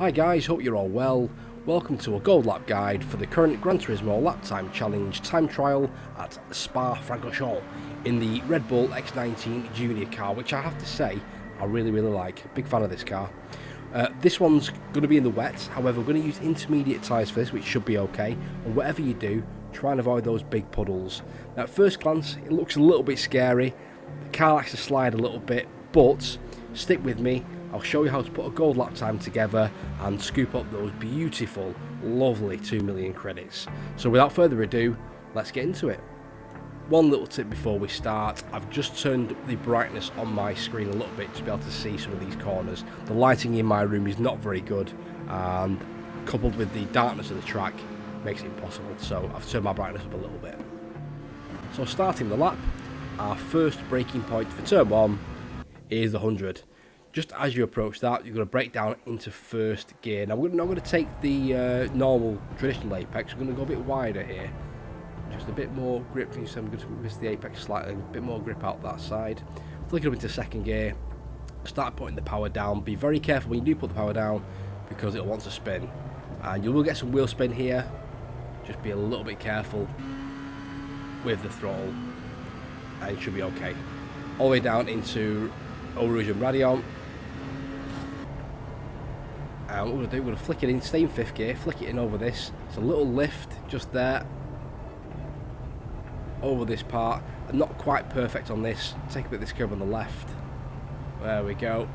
Hi guys, hope you're all well. Welcome to a gold lap guide for the current Gran Turismo lap time challenge time trial at Spa Francochamps in the Red Bull X19 Junior car, which I have to say I really like. Big fan of this car. This one's going to be in the wet, however we're going to use intermediate tyres for this, which should be okay, and whatever you do, try and avoid those big puddles. Now at first glance it looks a little bit scary, the car likes to slide a little bit, but stick with me. I'll show you how to put a gold lap time together and scoop up those beautiful, lovely 2 million credits. So without further ado, let's get into it. One little tip before we start, I've just turned the brightness on my screen a little bit to be able to see some of these corners. The lighting in my room is not very good, and coupled with the darkness of the track makes it impossible, so I've turned my brightness up a little bit. So starting the lap, our first braking point for turn 1 is the 100. Just as you approach that, you're going to brake down into first gear. Now we're not going to take the normal traditional apex, we're going to go a bit wider here. Just a bit more grip, so I'm going to miss the apex slightly, a bit more grip out that side. Flick it up into second gear, start putting the power down. Be very careful when you do put the power down because it'll want to spin. And you will get some wheel spin here, just be a little bit careful with the throttle and it should be okay. All the way down into Eau Rouge and Radiant. And what we're going to do, we're going to flick it in, stay in 5th gear, flick it in over this. It's a little lift just there, over this part, and not quite perfect on this. Take a bit of this curve on the left. There we go.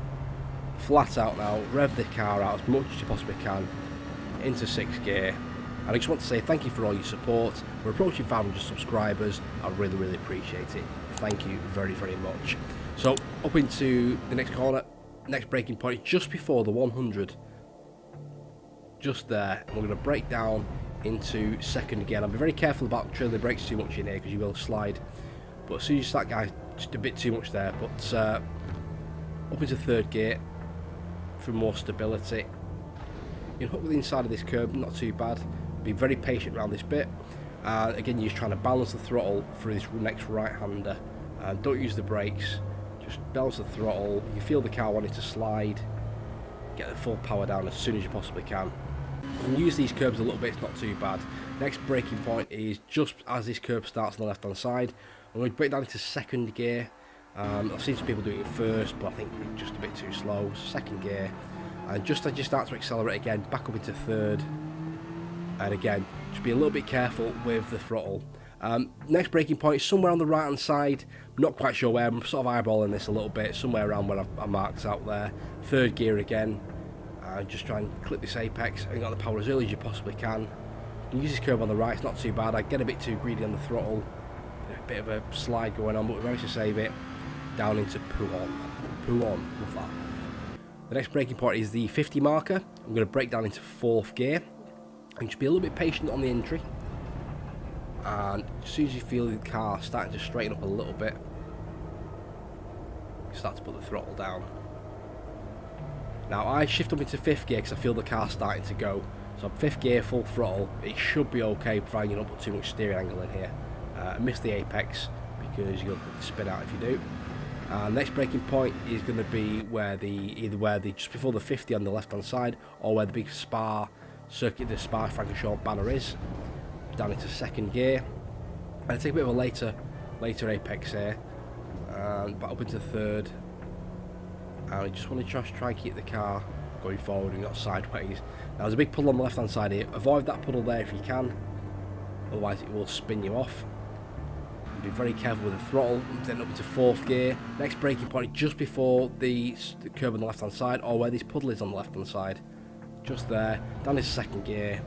Flat out now, rev the car out as much as you possibly can, into 6th gear. And I just want to say thank you for all your support. We're approaching 500 subscribers. I really appreciate it. Thank you very much. So up into the next corner, next braking point, just before the 100. Just there, and we're going to brake down into 2nd again. I'll be very careful about trailing the brakes too much in here because you will slide. But as soon as you start, guys, just a bit too much there. But up into 3rd gear for more stability. You can hook with the inside of this curb, not too bad. Be very patient around this bit. Again, you're just trying to balance the throttle through this next right-hander. Don't use the brakes. Just balance the throttle. You feel the car wanting to slide. Get the full power down as soon as you possibly can. You can use these curbs a little bit, it's not too bad. Next braking point is just as this curb starts on the left hand side. I'm going to brake down into 2nd gear. I've seen some people doing it first, but I think it's just a bit too slow. 2nd gear, and just as you start to accelerate again, back up into 3rd. And again, just be a little bit careful with the throttle. Next braking point is somewhere on the right hand side. I'm not quite sure where, I'm sort of eyeballing this a little bit, somewhere around where I marked out there. 3rd gear again, just try and clip this apex and get the power as early as you possibly can. You can use this curve on the right, it's not too bad. I get a bit too greedy on the throttle, a bit of a slide going on, but we managed to save it. Down into Puon, love that. The next braking point is the 50 marker. I'm going to brake down into 4th gear and just be a little bit patient on the entry. And as soon as you feel the car starting to straighten up a little bit, you start to put the throttle down. Now I shift up into 5th gear because I feel the car starting to go. So 5th gear, full throttle. It should be okay, providing you don't put too much steering angle in here. Miss the apex because you're going to spin out if you do. Next braking point is going to be where the just before the 50 on the left hand side, or where the big Spa circuit, the Spa Francochamps banner is. Down into 2nd gear, and I take a bit of a later apex here, and back up into 3rd. And I just want to try and keep the car going forward and not sideways. Now there's a big puddle on the left hand side here. Avoid that puddle there if you can, otherwise it will spin you off. Be very careful with the throttle. Then up into 4th gear. Next braking point just before the curb on the left hand side, or where this puddle is on the left hand side. Just there. Down into 2nd gear.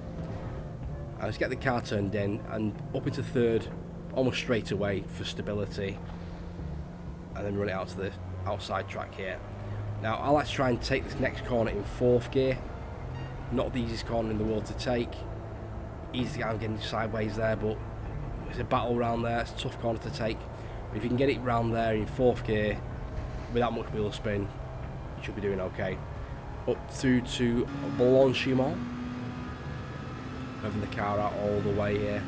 And just get the car turned in and up into 3rd almost straight away for stability, and then run it out to the outside track here. Now I like to try and take this next corner in 4th gear. Not the easiest corner in the world to take. Easy to get, I'm getting sideways there, but it's a battle round there. It's a tough corner to take, but if you can get it round there in 4th gear without much wheel spin, you should be doing okay. Up through to Blanchimont, revving the car out all the way here.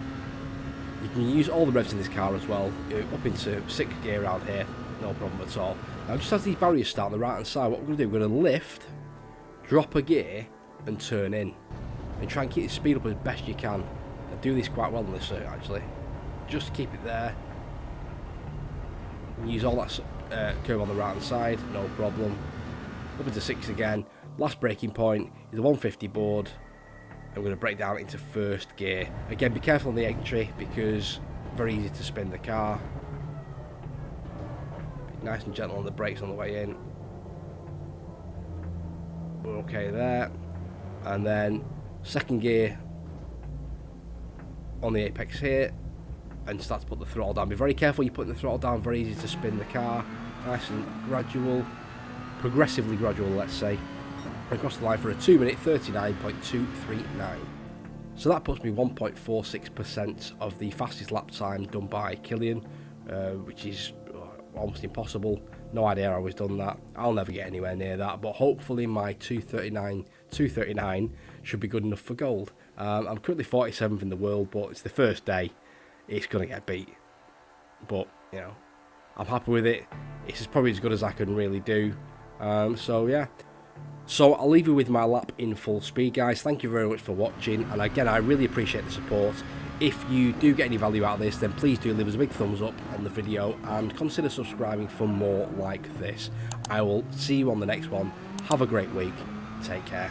You can use all the revs in this car as well. Up into 6th gear around here, no problem at all. Now just as these barriers start on the right hand side, what we're going to do, we're going to lift, drop a gear, and turn in. And try and keep the speed up as best you can. I do this quite well on this circuit actually. Just keep it there. And use all that curve on the right hand side, no problem. Up into 6 again. Last braking point is a 150 board. I'm going to break down into first gear. Again, be careful on the entry because very easy to spin the car. Be nice and gentle on the brakes on the way in. We're okay there. And then second gear on the apex here and start to put the throttle down. Be very careful you're putting the throttle down, very easy to spin the car. Nice and gradual, progressively gradual, let's say. Across the line for a 2 minute 39.239. So that puts me 1.46% of the fastest lap time done by Killian, which is almost impossible. No idea how he's done that. I'll never get anywhere near that, but hopefully my 239 should be good enough for gold. I'm currently 47th in the world, but it's the first day. It's going to get beat. But, you know, I'm happy with it. It's probably as good as I can really do. So, yeah. So I'll leave you with my lap in full speed, guys. Thank you very much for watching, and again, I really appreciate the support. If you do get any value out of this, then please do leave us a big thumbs up on the video and consider subscribing for more like this. I will see you on the next one. Have a great week. Take care.